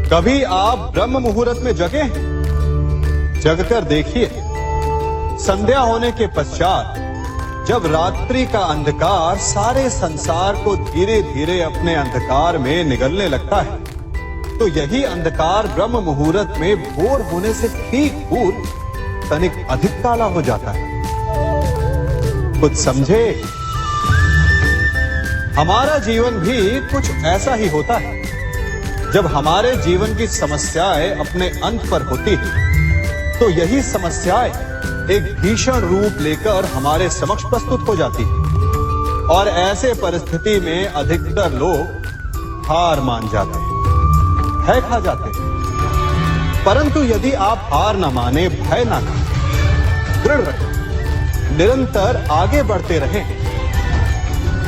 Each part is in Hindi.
कभी आप ब्रह्म मुहूर्त में जगे? जगकर देखिए, संध्या होने के पश्चात जब रात्रि का अंधकार सारे संसार को धीरे धीरे अपने अंधकार में निगलने लगता है, तो यही अंधकार ब्रह्म मुहूर्त में भोर होने से ठीक पूर्व तनिक अधिक काला हो जाता है। कुछ समझे? हमारा जीवन भी कुछ ऐसा ही होता है। जब हमारे जीवन की समस्याएं अपने अंत पर होती हैं, तो यही समस्याएं एक भीषण रूप लेकर हमारे समक्ष प्रस्तुत हो जाती हैं और ऐसे परिस्थिति में अधिकतर लोग हार मान जाते हैं, भय खा जाते हैं। परंतु यदि आप हार न माने, भय न खाएं, दृढ़ रहें, निरंतर आगे बढ़ते रहें,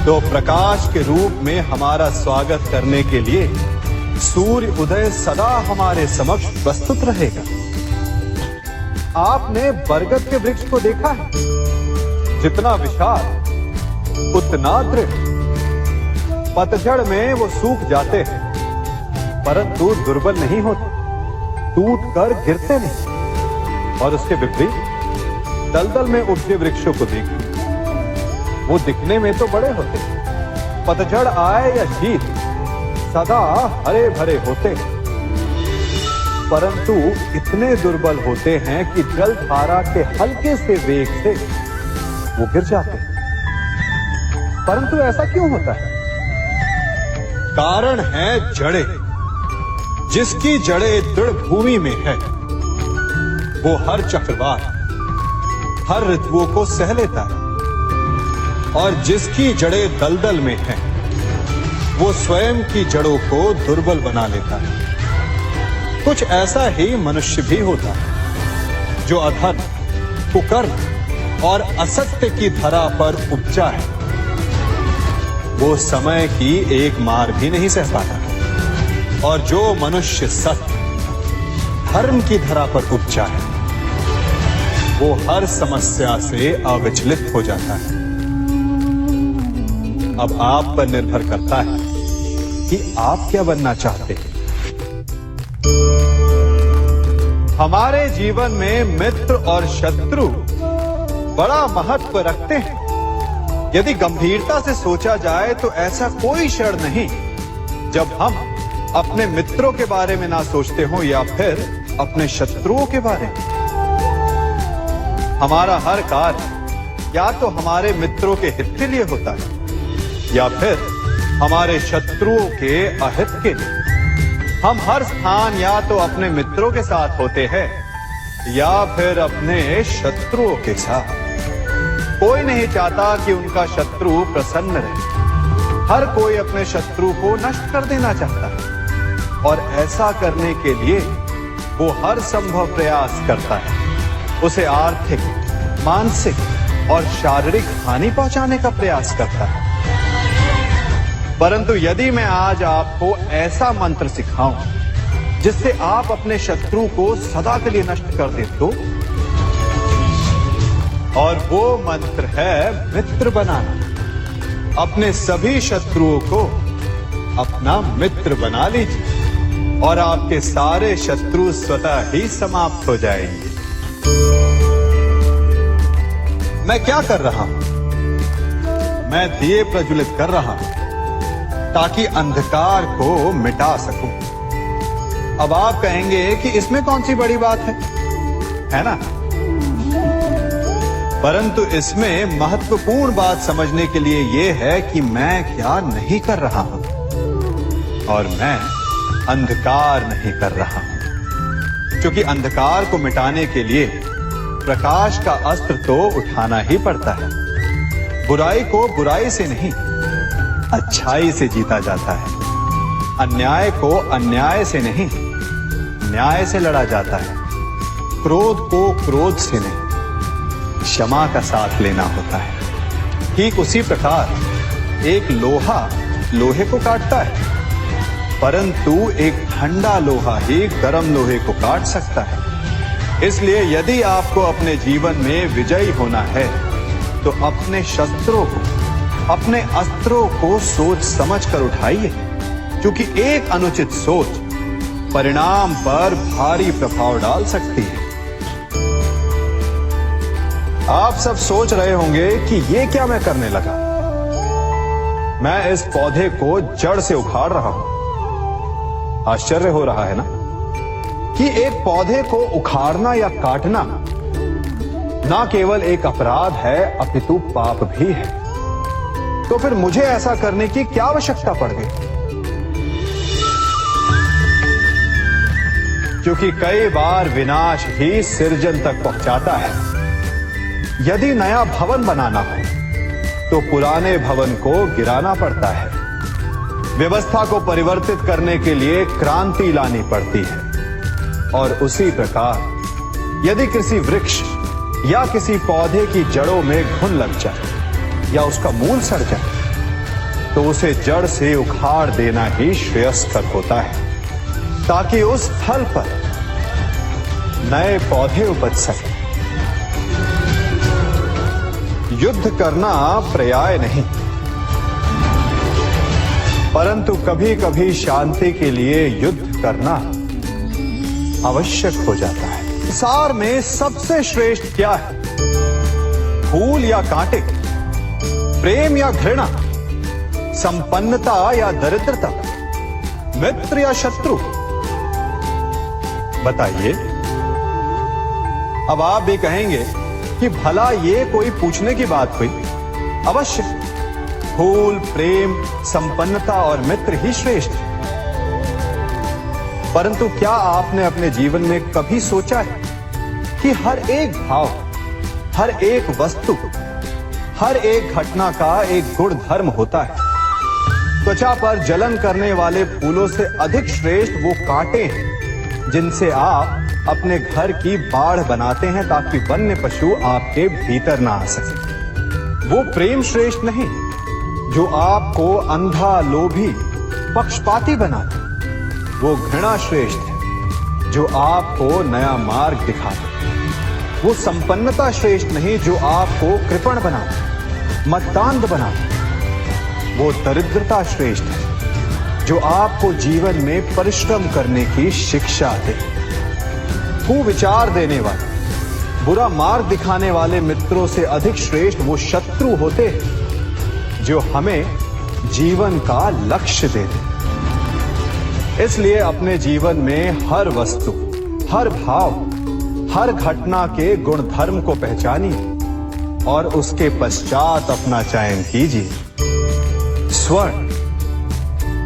तो प्रकाश के रूप में हमारा स्वागत करने के लिए सूर्य उदय सदा हमारे समक्ष प्रस्तुत रहेगा। आपने बरगद के वृक्ष को देखा है? जितना विशाल उतना दृढ़। पतझड़ में वो सूख जाते हैं, परंतु दुर्बल नहीं होते, टूट कर गिरते नहीं। और उसके विपरीत दलदल में उपजे वृक्षों को देखिए, वो दिखने में तो बड़े होते, पतझड़ आए या शीत सदा हरे भरे होते, परंतु इतने दुर्बल होते हैं कि जल धारा के हल्के से वेग से वो गिर जाते हैं। परंतु ऐसा क्यों होता है? कारण है जड़ें। जिसकी जड़ें दृढ़ भूमि में है, वो हर चक्रवात, हर ऋतुओं को सह लेता है। और जिसकी जड़ें दलदल में है, वो स्वयं की जड़ों को दुर्बल बना लेता है। कुछ ऐसा ही मनुष्य भी होता है, जो अधर्म, कुकर्म और असत्य की धरा पर उपजा है। वो समय की एक मार भी नहीं सह पाता। और जो मनुष्य सत्य, धर्म की धरा पर उपजा है, वो हर समस्या से अविचलित हो जाता है। अब आप पर निर्भर करता है कि आप क्या बनना चाहते हैं। हमारे जीवन में मित्र और शत्रु बड़ा महत्व रखते हैं। यदि गंभीरता से सोचा जाए तो ऐसा कोई क्षण नहीं जब हम अपने मित्रों के बारे में ना सोचते हो या फिर अपने शत्रुओं के बारे में। हमारा हर कार्य या तो हमारे मित्रों के हित के लिए होता है या फिर हमारे शत्रुओं के अहित के लिए। हम हर स्थान या तो अपने मित्रों के साथ होते हैं या फिर अपने शत्रुओं के साथ। कोई नहीं चाहता कि उनका शत्रु प्रसन्न रहे। हर कोई अपने शत्रु को नष्ट कर देना चाहता है और ऐसा करने के लिए वो हर संभव प्रयास करता है। उसे आर्थिक, मानसिक और शारीरिक हानि पहुंचाने का प्रयास करता है। परंतु यदि मैं आज आपको ऐसा मंत्र सिखाऊं जिससे आप अपने शत्रु को सदा के लिए नष्ट कर दे तो, और वो मंत्र है मित्र बनाना। अपने सभी शत्रुओं को अपना मित्र बना लीजिए और आपके सारे शत्रु स्वतः ही समाप्त हो जाएंगे। मैं क्या कर रहा हूं? मैं दिए प्रज्वलित कर रहा हूं ताकि अंधकार को मिटा सकूं। अब आप कहेंगे कि इसमें कौन सी बड़ी बात है ना? परंतु इसमें महत्वपूर्ण बात समझने के लिए यह है कि मैं क्या नहीं कर रहा हूं, और मैं अंधकार नहीं कर रहा हूं। क्योंकि अंधकार को मिटाने के लिए प्रकाश का अस्त्र तो उठाना ही पड़ता है। बुराई को बुराई से नहीं, अच्छाई से जीता जाता है। अन्याय को अन्याय से नहीं, न्याय से लड़ा जाता है। क्रोध को क्रोध से नहीं, क्षमा का साथ लेना होता है। ठीक उसी प्रकार एक लोहा लोहे को काटता है, परंतु एक ठंडा लोहा ही गर्म लोहे को काट सकता है। इसलिए यदि आपको अपने जीवन में विजयी होना है, तो अपने शस्त्रों को, अपने अस्त्रों को सोच समझ कर उठाइए, क्योंकि एक अनुचित सोच परिणाम पर भारी प्रभाव डाल सकती है। आप सब सोच रहे होंगे कि ये क्या मैं करने लगा। मैं इस पौधे को जड़ से उखाड़ रहा हूं। आश्चर्य हो रहा है ना कि एक पौधे को उखाड़ना या काटना ना केवल एक अपराध है अपितु पाप भी है। तो फिर मुझे ऐसा करने की क्या आवश्यकता पड़ गई? क्योंकि कई बार विनाश ही सृजन तक पहुंचाता है। यदि नया भवन बनाना हो तो पुराने भवन को गिराना पड़ता है। व्यवस्था को परिवर्तित करने के लिए क्रांति लानी पड़ती है। और उसी प्रकार यदि किसी वृक्ष या किसी पौधे की जड़ों में घुन लग जाए या उसका मूल सड़ जाए तो उसे जड़ से उखाड़ देना ही श्रेयस्कर होता है, ताकि उस स्थल पर नए पौधे उपज सके। युद्ध करना पर्याय नहीं, परंतु कभी कभी शांति के लिए युद्ध करना आवश्यक हो जाता है। संसार में सबसे श्रेष्ठ क्या है? फूल या कांटे, प्रेम या घृणा, संपन्नता या दरिद्रता, मित्र या शत्रु? बताइए। अब आप भी कहेंगे कि भला ये कोई पूछने की बात हुई? अवश्य, फूल, प्रेम, संपन्नता और मित्र ही श्रेष्ठ है। परंतु क्या आपने अपने जीवन में कभी सोचा है कि हर एक भाव, हर एक वस्तु, हर एक घटना का एक गुण धर्म होता है? त्वचा पर जलन करने वाले फूलों से अधिक श्रेष्ठ वो कांटे हैं जिनसे आप अपने घर की बाढ़ बनाते हैं ताकि वन्य पशु आपके भीतर ना आ सके। वो प्रेम श्रेष्ठ नहीं जो आपको अंधा, लोभी, पक्षपाती बनाता। वो घृणा श्रेष्ठ है जो आपको नया मार्ग दिखाता। वो संपन्नता श्रेष्ठ नहीं जो आपको कृपण बनाता, मतदान बनाता। वो दरिद्रता श्रेष्ठ है जो आपको जीवन में परिश्रम करने की शिक्षा दे। कुविचार देने वाले, बुरा मार्ग दिखाने वाले मित्रों से अधिक श्रेष्ठ वो शत्रु होते हैं जो हमें जीवन का लक्ष्य देते। इसलिए अपने जीवन में हर वस्तु, हर भाव, हर घटना के गुण धर्म को पहचानिए और उसके पश्चात अपना चयन कीजिए। स्वर्ण,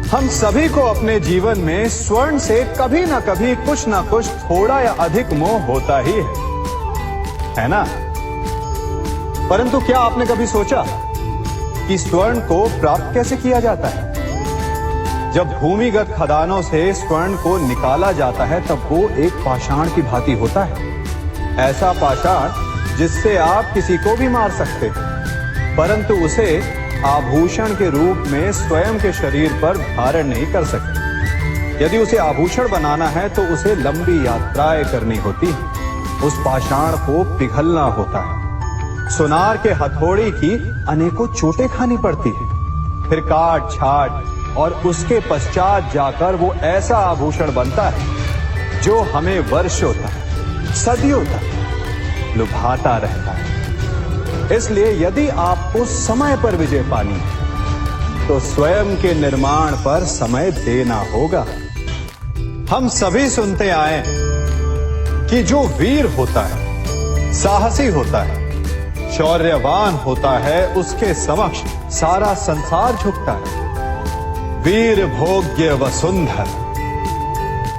हम सभी को अपने जीवन में स्वर्ण से कभी ना कभी कुछ ना कुछ थोड़ा या अधिक मोह होता ही है ना? परंतु क्या आपने कभी सोचा कि स्वर्ण को प्राप्त कैसे किया जाता है? जब भूमिगत खदानों से स्वर्ण को निकाला जाता है तब वो एक पाषाण की भांति होता है। ऐसा पाषाण जिससे आप किसी को भी मार सकते हैं, परंतु उसे आभूषण के रूप में स्वयं के शरीर पर धारण नहीं कर सकते। यदि उसे आभूषण बनाना है तो उसे लंबी यात्राएं करनी होती है। उस पाषाण को पिघलना होता है। सुनार के हथौड़ी की अनेकों चोटें खानी पड़ती है। फिर काट छाट और उसके पश्चात जाकर वो ऐसा आभूषण बनता है जो हमें वर्षों तक, सदियों तक लुभाता रहता है। इसलिए यदि आपको समय पर विजय पानी है तो स्वयं के निर्माण पर समय देना होगा। हम सभी सुनते आए कि जो वीर होता है, साहसी होता है, शौर्यवान होता है, उसके समक्ष सारा संसार झुकता है। वीर भोग्य वसुंधर।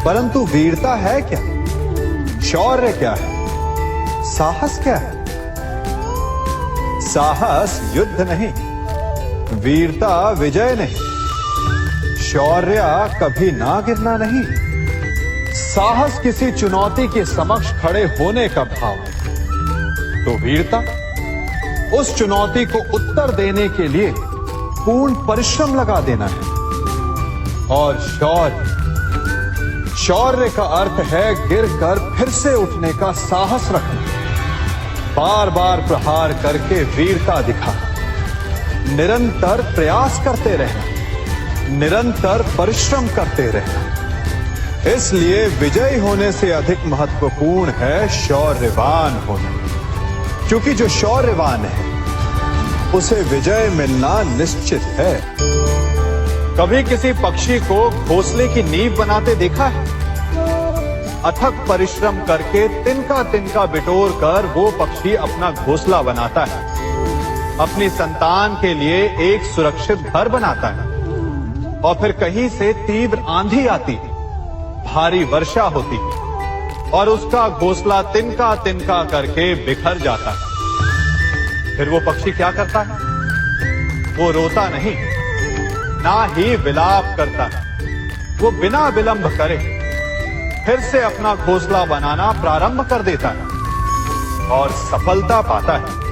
परंतु वीरता है क्या? शौर्य क्या है? साहस क्या है? साहस युद्ध नहीं, वीरता विजय नहीं, शौर्य कभी ना गिरना नहीं। साहस किसी चुनौती के समक्ष खड़े होने का भाव है, तो वीरता उस चुनौती को उत्तर देने के लिए पूर्ण परिश्रम लगा देना है। और शौर्य का अर्थ है गिरकर फिर से उठने का साहस रखना, बार बार प्रहार करके वीरता दिखाना, निरंतर प्रयास करते रहना, निरंतर परिश्रम करते रहना। इसलिए विजयी होने से अधिक महत्वपूर्ण है शौर्यवान होना, क्योंकि जो शौर्यवान है उसे विजय मिलना निश्चित है। कभी किसी पक्षी को घोंसले की नींव बनाते देखा है? अथक परिश्रम करके तिनका तिनका बिटोर कर वो पक्षी अपना घोंसला बनाता है, अपनी संतान के लिए एक सुरक्षित घर बनाता है। और फिर कहीं से तीव्र आंधी आती, भारी वर्षा होती और उसका घोंसला तिनका तिनका करके बिखर जाता है। फिर वो पक्षी क्या करता है? वो रोता नहीं, ना ही विलाप करता है। वो बिना विलंब करे फिर से अपना घोंसला बनाना प्रारंभ कर देता है और सफलता पाता है।